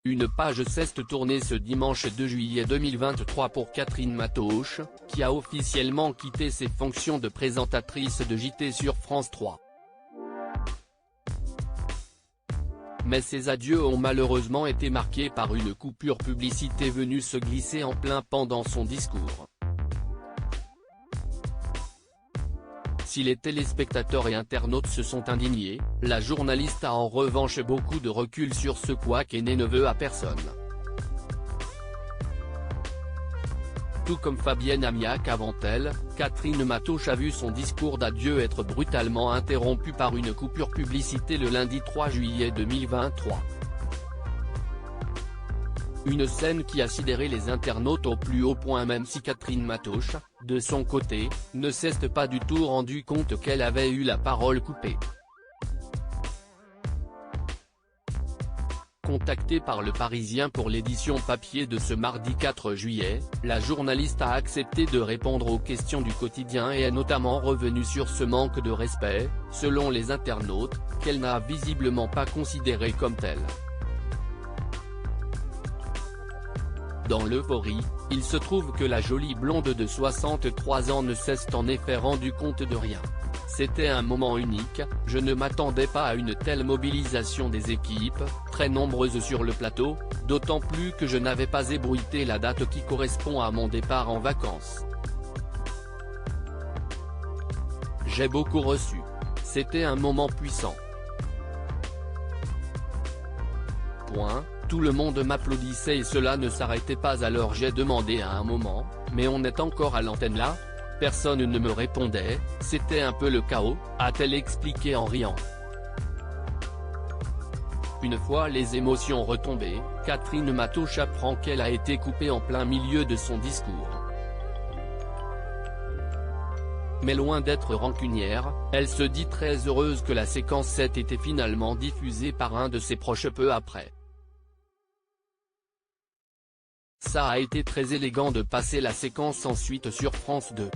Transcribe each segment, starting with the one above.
Une page s'est tournée ce dimanche 2 juillet 2023 pour Catherine Matoche, qui a officiellement quitté ses fonctions de présentatrice de JT sur France 3. Mais ces adieux ont malheureusement été marqués par une coupure publicité venue se glisser en plein pendant son discours. Si les téléspectateurs et internautes se sont indignés, la journaliste a en revanche beaucoup de recul sur ce couac et ne veut à personne. Tout comme Fabienne Amiac avant elle, Catherine Matoche a vu son discours d'adieu être brutalement interrompu par une coupure publicité le lundi 3 juillet 2023. Une scène qui a sidéré les internautes au plus haut point, même si Catherine Matoche, de son côté, ne s'est pas du tout rendu compte qu'elle avait eu la parole coupée. Contactée par Le Parisien pour l'édition papier de ce mardi 4 juillet, la journaliste a accepté de répondre aux questions du quotidien et est notamment revenue sur ce manque de respect, selon les internautes, qu'elle n'a visiblement pas considéré comme tel. Dans l'euphorie, il se trouve que la jolie blonde de 63 ans ne s'est en effet rendue compte de rien. C'était un moment unique, je ne m'attendais pas à une telle mobilisation des équipes, très nombreuses sur le plateau, d'autant plus que je n'avais pas ébruité la date qui correspond à mon départ en vacances. J'ai beaucoup reçu. C'était un moment puissant. Tout le monde m'applaudissait et cela ne s'arrêtait pas, alors j'ai demandé à un moment, mais on est encore à l'antenne là? Personne ne me répondait, c'était un peu le chaos, a-t-elle expliqué en riant. Une fois les émotions retombées, Catherine Matoche apprend qu'elle a été coupée en plein milieu de son discours. Mais loin d'être rancunière, elle se dit très heureuse que la séquence ait été finalement diffusée par un de ses proches peu après. Ça a été très élégant de passer la séquence ensuite sur France 2.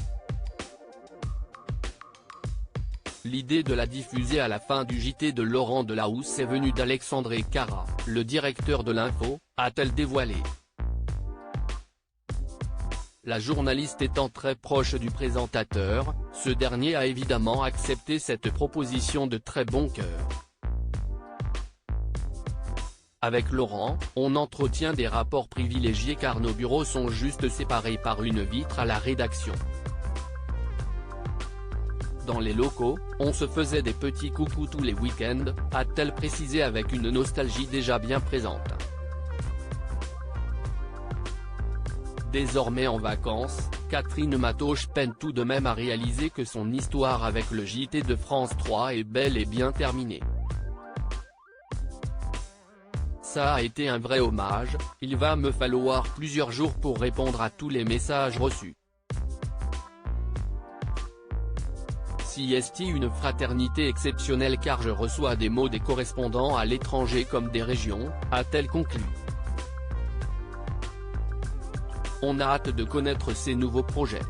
L'idée de la diffuser à la fin du JT de Laurent Delahousse est venue d'Alexandre Cara, le directeur de l'Info, a-t-elle dévoilé. La journaliste étant très proche du présentateur, ce dernier a évidemment accepté cette proposition de très bon cœur. Avec Laurent, on entretient des rapports privilégiés car nos bureaux sont juste séparés par une vitre à la rédaction. Dans les locaux, on se faisait des petits coucous tous les week-ends, a-t-elle précisé avec une nostalgie déjà bien présente. Désormais en vacances, Catherine Matoche peine tout de même à réaliser que son histoire avec le JT de France 3 est bel et bien terminée. Ça a été un vrai hommage, il va me falloir plusieurs jours pour répondre à tous les messages reçus. Si est une fraternité exceptionnelle car je reçois des mots des correspondants à l'étranger comme des régions, a-t-elle conclu. On a hâte de connaître ses nouveaux projets.